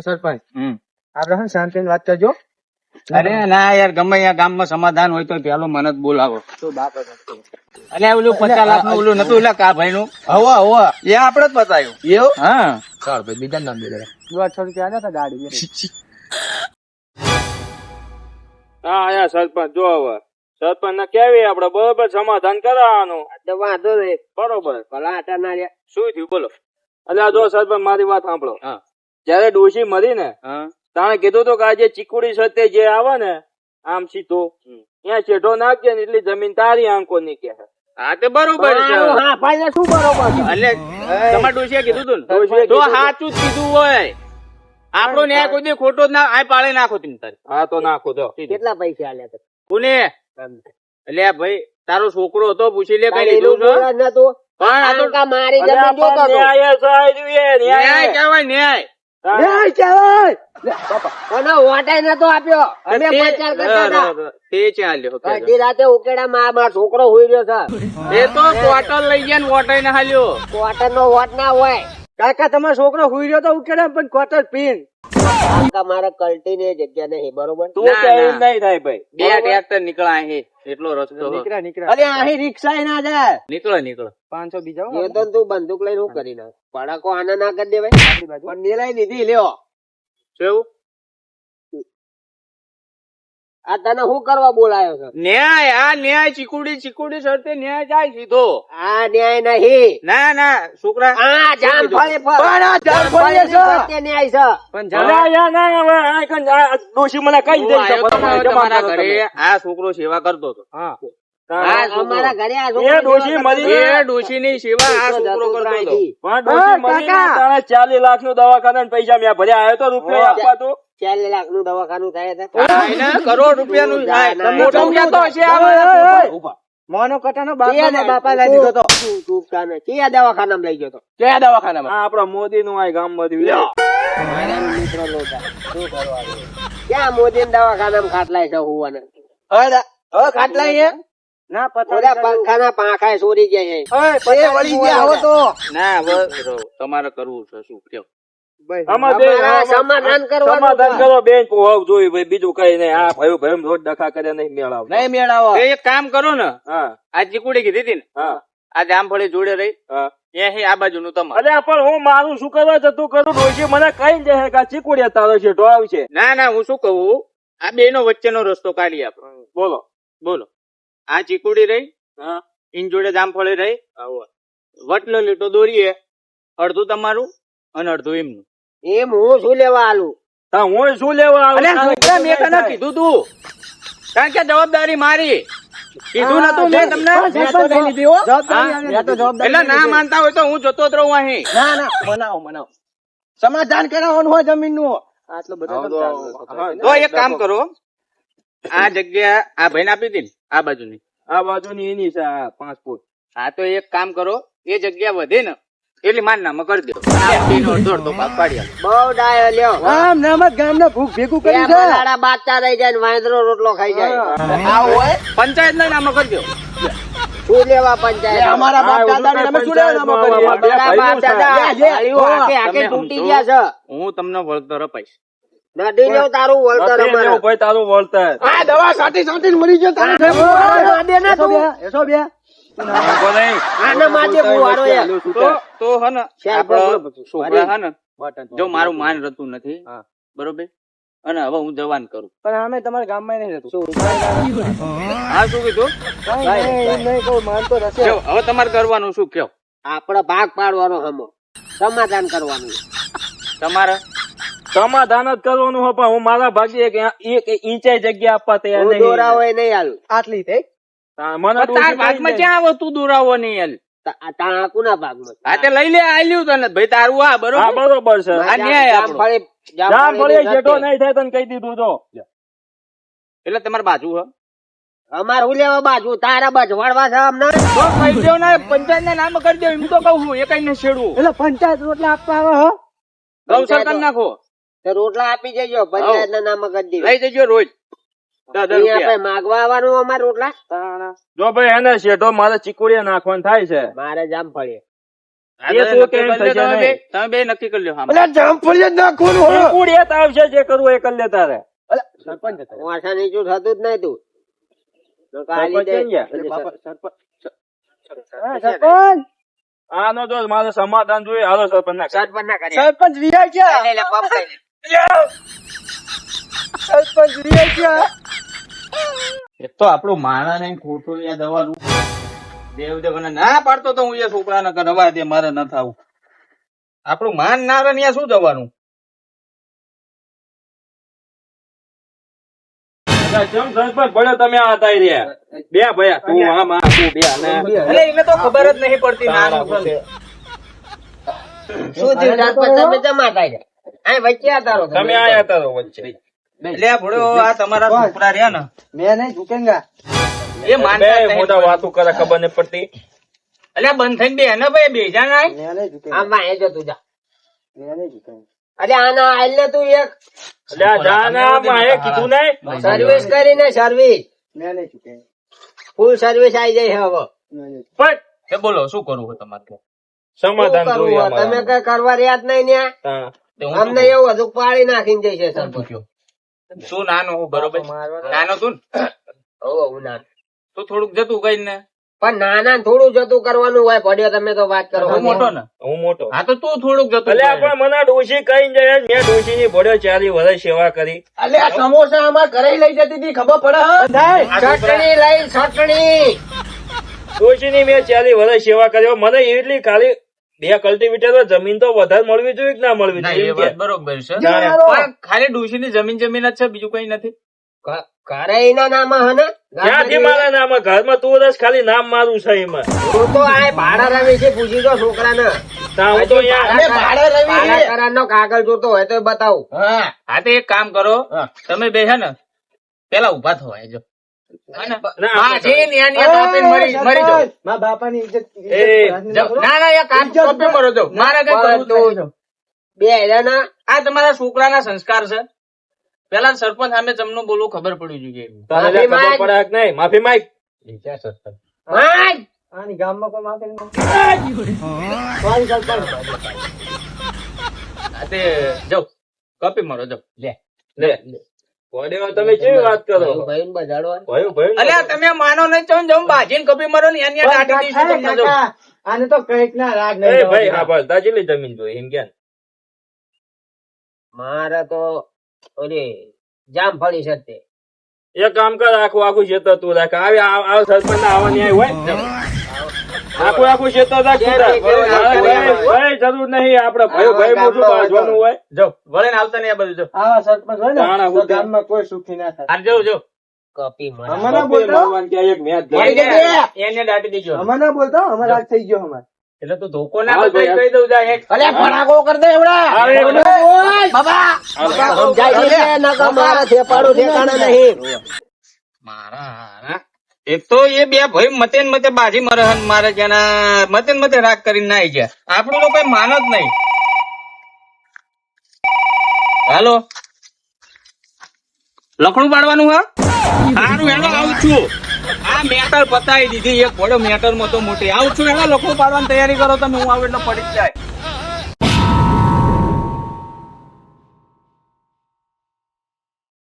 સરપંચ આપડે શાંતિ વાત કરજો. અરે ના યાર, ગમે ત્યાં ગામમાં સમાધાન હોય તો પેલો મને જ બોલાવો. અરે ઓલું 50 લાખ નું ઓલું નતું એટલે કા ભાઈ નું એ આપડે જ બતાવ્યું એવું. હા ચાલ ભાઈ બીજા નામ દે 800 રૂપિયા આવ્યા હતા ગાડી. હા આયા સરપંચ જો હવે સરપંચ ને કેવી આપડે બરોબર સમાધાન કરાવવાનું. વાંધો નહીં બરોબર ભલા આટા ના રહ્યા. શું થયું બોલો. અલ્યા જો સરપંચ મારી વાત સાંભળો. હા. જયારે ડોશી મરી ને હા તાણે કીધું તો કે આજે ચીકુડી સત્ય જે આવે ને આમ સીધો ત્યાં ચેઢો નાખજે ને એટલી જમીન તારી આંકો ની કે. હા તે બરોબર છે. હા ભાઈ શું બરોબર છે? એટલે તમારા ડોશીએ કીધું તું ડોશીએ ને તો કીધું. સાચું જ કીધું હોય. આપણો ન્યાય કોઈ દી ખોટો જ ના આ પાળે નાખો તમે તારે. હા તો નાખો તો કેટલા પૈસા આલ્યા હતા? કોને એટલે ભાઈ તારો છોકરો હતો પૂછી લે કઈ એનું લીધું છે બોલા જ નતું. પણ આ તો આંકા મારી અલ્યા જમીન જોતો પણ હતો. ન્યાય સાહેબ જોઈએ, ન્યાય ન્યાય. કહેવાય ન્યાય. ન્યાય કહેવાય. અને વોટાય નતો આપ્યો. અમે પ્રચાર કરતા હતા. તે ચાલ્યો અડધી રાતે ઉકેડામાં મારો છોકરો હોઈ રહ્યો છે. એ તો ક્વાર્ટર લઈ ગયા ને વોટાઈ ને હાલ્યો. ક્વાર્ટર નો વોટ ના હોય. કાકા તમારો છોકરો હોઈ રહ્યો તો ઉકેડા પણ ક્વાર્ટર પીન. કાકા મારે કલ્ટી ની જગ્યા નહીં બરોબર. તું ના, કે એમ ના. નહીં થાય ભાઈ. બે ટ્રેક્ટર નીકળ્યા અહીં એટલો રસ્તો અરે અહીં રિક્ષા ના જાય. નીકળો 500 બીજા એ તો તું બંદૂક લઈને શું કરી નાખ. પડાકો આના ના કરી દેવાય. પણ મેલાઈ દીધી લ્યો. શું આ તને શું કરવા બોલાયો છે? ન્યાય આ ન્યાય ચીકુડી શરતે ન્યાય જાય સીધો. આ ન્યાય નહીં. ના છોકરા આ જામફળે પણ આ જામફળે સત્ય ન્યાય છે. પણ અલ્યા યા ના હવે આ કઈ આ ડોશી મને કઈ દે છે તમારા જમા ઘરે આ છોકરો સેવા કરતો હતો. આ અમારા ઘરે આ એ ડોશી મરી એ ડોશી ની સેવા આ છોકરો કરતો હતો. પણ ડોશી મરી ને તાણે 40 લાખ નું દવાખાના ના પૈસા મેં ભર્યા આવ્યો તો રૂપિયા આપવા તો 4 લાખ નું દવાખાનું થાય છે. હા, એને કરોડ રૂપિયાનું થાય. ના, ના, મોટો ના, કહેતો હશે આ ઉભા. મોનો કટાનો બાપા લઈ દીધો તો. તું કાને કયા દવાખાનામાં લઈ ગયો તો? કયા દવાખાનામાં? આ આપડા મોદી નું આ ગામ માંથી મિત્ર લોટા શું કરવાનું? ક્યાં મોદી દવાખાનામાં ખાટલાય છે હોવાને? હવે ખાટલાય ના પતા પંખાના પાંખા ચોરી ગયા છે. વળી ગયા હો તો ના હવે તમારે કરવું છે શું કયો? સમાધાન કરવાનું. સમાધાન કરો બેન હોવ જોયું ભાઈ બીજું કઈ નહીં. આ ભાઈ રોજ ડખા કર્યા નહીં મેળાવ નહીં મેળાવો. એક કામ કરો ને, હા આ ચીકુડી કીધી હતી ને, હા આ જામફળી જોડે રહી હા. એ આ બાજુ નું તમારે. અરે પણ હું મારું શું કરવા જતું કરું ડોશી મને કઈ જાય કે ચીકુડિયા તારો છે આવશે. ના હું શું કહું, આ બે નો વચ્ચેનો રસ્તો કાઢી આપો. બોલો આ ચીકુડી રહી, હા ઇન જોડે જામફળી રહી, વટલો લીટો દોરીએ, અડધું તમારું અને અડધું એમનું. એમ હું શું લેવા આલું? હું શું લેવા આવું? અલ્યા છોકરા, મેં તને કીધું તું, કારણ કે જવાબદારી મારી. કીધું નતું મેં તમને? એટલે ના માનતા હોય તો હું જતો જ રહું અહીં. ના મનાવો સમાધાન કરાવવાનું હોય જમીન નું. આટલો તો એક કામ કરો, આ જગ્યા આ ભાઈને આપી હતી ને આ બાજુની, આ બાજુની એની છે 5 ફૂટ. હા તો એક કામ કરો, એ જગ્યા વધે ને એટલે માન નામ કરી દો. અડધો ભાગ પાડી આપો. બહુ ડાયો લ્યો. આમ નામત ગામને ભૂખ ભેગું કરી છે. બલાડા બાચા રહી જાય ને વાંદરો રોટલો ખાઈ જાય. આવું હોય પંચાયત ના નામ કરી દો. શું લેવા પંચાયત? અમારા બાપ દાદાને અમે શું લેવા નામો કરીએ? અમારા બાપ દાદા હાલીઓ આખે તૂટી ગયા છે. હું તમને વળતર અપાઈશ. નદી લેવું તારું વળતર અમારે. ભાઈ તારું વળતર આ દવા સાટી મરી ગયો તારે દે ને તું. એસો બે આને માટે બુવારો યાર. તો હે ને શેર આપડે પકડો. છોકરા હે ને, જો મારું માન રહેતું નથી બરોબર, અને હવે હું જવાન કરું. પણ અમે તમારા ગામમાં નહીં રહેતું. હા શું કીધું? નહીં કહું માનતો નથી. જો, હવે તમારે કરવાનું શું કયો? આપડે ભાગ પાડવાનો હમો સમાધાન કરવાનું. તમારે સમાધાન જ કરવાનું હોય પણ હું મારા ભાગે એક ઇંચાઈ જગ્યા આપવા તૈયાર હું નહીં. દોરા હોય નહીં હાલ. આટલી થઈ મને તાર ભાગમાં ક્યાં આવે તું દોરાવો નહીં હાલ. તાકુના ભાગમાં. હા તે લઈ લે, આલ્યું તને ભાઈ તારું આ હા બરોબર. બરોબર છે. આ ન્યાય આપણો. જામફળી જેટલો નહીં થાય તને કહી દીધું તો. એટલે તમારે બાજુ હે અમાર હું લેવા બાજુ તારા બાજુ વળવા છે અમને. તો કહી દો ને, પંચાયત ના નામ કરી દો. એમ તો કહું છું, એ કઈ ને છેડવું. એટલે પંચાયત રોટલા આપવા આવે હો. ગૌસર કરી નાખો, તો રોટલા આપી જજો પંચાયત ના નામ કરી દે. લઈ જજો રોજ 10,000 રૂપિયા. માગવા આવવાનું અમારે રોટલા. જો ભાઈ એને શેઠો મારે ચીકુડિયા નાખવાનું થાય છે. મારે જામફળી એ તો કેમ થશે નહીં. તમે બે નક્કી કરી લ્યો હા. અલ્યા જામફળિયા જ નાખવાનું હો. ચીકુડી એ તો આવશે, જે કરવું એ કરી લે તારે. સરપંચ હતા. વાસા નીચું થતું જ નહીં તું તો કાલી સરપંચ દે. કેમ ગયા? એટલે બાપા સરપંચ આનો જો મારે સમાધાન જોઈએ. હાલો સરપંચ ના સરપંચ ના કરે સરપંચ વિયા ગયા. લે, લે, પપ ખાઈ લે. સરપંચ વિયા ગયા. એક તો આપણું માણા ને ખોટું યાદ દવાનું દેવદેવ ના પાડતો તો હું એ છોકરાને કરવા દે, મારે ન થાવું. આપણું માન ના રહે ને અહીંયા શું જવાનું? જેમ સરપંચ ભલે તમે આ હતા ઈ રહ્યા. બે ભયા તું આમ આ તું બે અને એટલે એને તો ખબર જ નહીં પડતી નાનું છે. શું થયું સરપંચ? તમે જમા થાય છે અહીં વચ્ચે હતા રહો તમે આયા હતા તો વચ્ચે. એટલે આ ભોળો આ તમારા છોકરા રહ્યા ને મેં નહીં ઝુકેંગા. એ માનતા જ બે નહીં. મોટા વાતો કરે, ખબર નહીં પડતી. એટલે બંધ થઈને બે ને ભાઈ બેજા ના મેં નહીં ઝુકેંગા. આમાં એ જો તું જા મેં નહીં ઝુકેંગા. અરે આના આલ ને તું એક એટલે આ જાનામાં એ કીધું નહીં. સર્વિસ કરીને સર્વિસ મેં નહીં ઝુકેંગા. ફૂલ સર્વિસ આવી જાય છે હવે મેં નહીં. પણ એ બોલો શું કરવું હોય તમારે? સમાધાન શું જોઈએ કરવું? તમે અમારે. કઈ કરવા રહ્યા જ નહીં ને હા. તે હું અમને એવું હતું પાડી નાખીને જઈશે સરપંચ શું નાનો હું બરોબર નાનો તું ને હોવ, હું ના તું થોડુંક જતું કઈ ને પણ નાના ને થોડું જતું કરવાનું હોય પડ્યો તમે તો વાત કરો હું મોટો ને હું મોટો. હા તો તું થોડુંક જતું એટલે કર. આપણે મને ડોશી કઈ જાય. મેં ડોશી ની ભોળ્યો 40 વર્ષ સેવા કરી. અલ્યા સમોસા અમાર ઘરે લઈ જતી હતી ખબર પડે હે? ચટણી લઈ ચટણી ડોશી ની મેં 40 વર્ષ સેવા કર્યો. મને એટલી ખાલી 2 કલ્ટિવેટર જમીન તો વધારે મળવી જોઈએ કે ના મળવી ના, જોઈએ એ એમ કે. વાત બરોબર છે જાણે. પણ ખાલી ડોશી ની જમીન જમીન જ છે, બીજું કઈ નથી. ઘરે એના નામ હે ને ક્યાંથી મારા નામ? ઘરમાં તું રસ ખાલી નામ મારું છે એમાં. તું તો આ ભાડા રમી છે પૂછી દો છોકરાને તા હું તો અહીંયા અમે ભાડે રમી છે. ભાડા કરારનો કાગળ જોતો હોય તો બતાવું હા હા તો એક કામ કરો તમે બે છે ને પેલા ઉભા થવાય જો હા ને? ના, બાજી ને ન્યા ન્યા દાંતીને મરી જાઓ. મારા બાપાની ઇજ્જત જાઓ. ના ના એક કામ કોપી મરો જાઓ. મારે કઈ કરવું જ નહીં. બે હેરાના આ તમારા છોકરાના સંસ્કાર છે. પેલા સરપંચ સામે તમને બોલવું ખબર પડવી જોઈએ. તને લે ખબર પડે કે નહીં? માફી માંગ. માય આની ગામમાં કોઈ માથે નહીં. આ તે જાઓ કોપી મરો જાઓ. લે લે ભોળ્યો, તમે કેવી વાત કરો? ભાઈ બજાડો ભયું ભયું. અલ્યા તમે માનો નહીં તો જમ બાજીને કપી મરો ને ન્યા ન્યા દાટી દઈશું તમને જો. કાકા, આને તો કઈક ના રાગ એ નહીં. ભાઈ હા ભાઈ તાજી જમીન જોઈએ એમ ક્યાં? મારે તો ઓલી જામફળી છે તે એક કામ કર, આખું આખું ક્ષેત્ર તું રાખ. આવ સરપંચ ના આવા ન્યાય હોય. આખું આખું ક્ષેત્ર રાખ તું રાખ. ભાઈ જરૂર નહીં, આપડે ભાઈ ભાઈ મોટું બાંધવાનું હોય. જાઓ વળીને આવતા નહીં આ બધું જો. આવા સરપંચ હોય તાણા ને તો ઉડે. ગામમાં કોઈ સુખી ના થાય. આ જો જો કપી મને અમારા બોલતો ભગવાન ક્યાં એક મેચ એને જાય. એને દાટી દેજો. અમારા બોલતો અમારા રાગ થઈ ગયો અમારે. એટલે તું ધોકો ના હાલ બતાવી ભાઈ, કહી દઉં જા એક. અલે ફડાકો કર દે એવડા આવે એક બાબા સમજાય છે નકર મારા થેપાડું ઠેકાણે નહીં મારા હારા. એક તો એ બે ભાઈ મતે ને મતે બાજી મરે હન મારે જ્યાં મતે ને મતે રાગ કરીને ના આવી ગયા. આપણું તો કઈ માન જ નહીં. હાલો લખડું પાડવાનું હા સારું હેલો આવું છું. આ મેટર પતાવી દીધી એક ઘોડો મેટર માં તો મોટી આવું છું હેલો લખડું પાડવાની તૈયારી કરો તમે. હું આવું એટલે પડી જ જાય.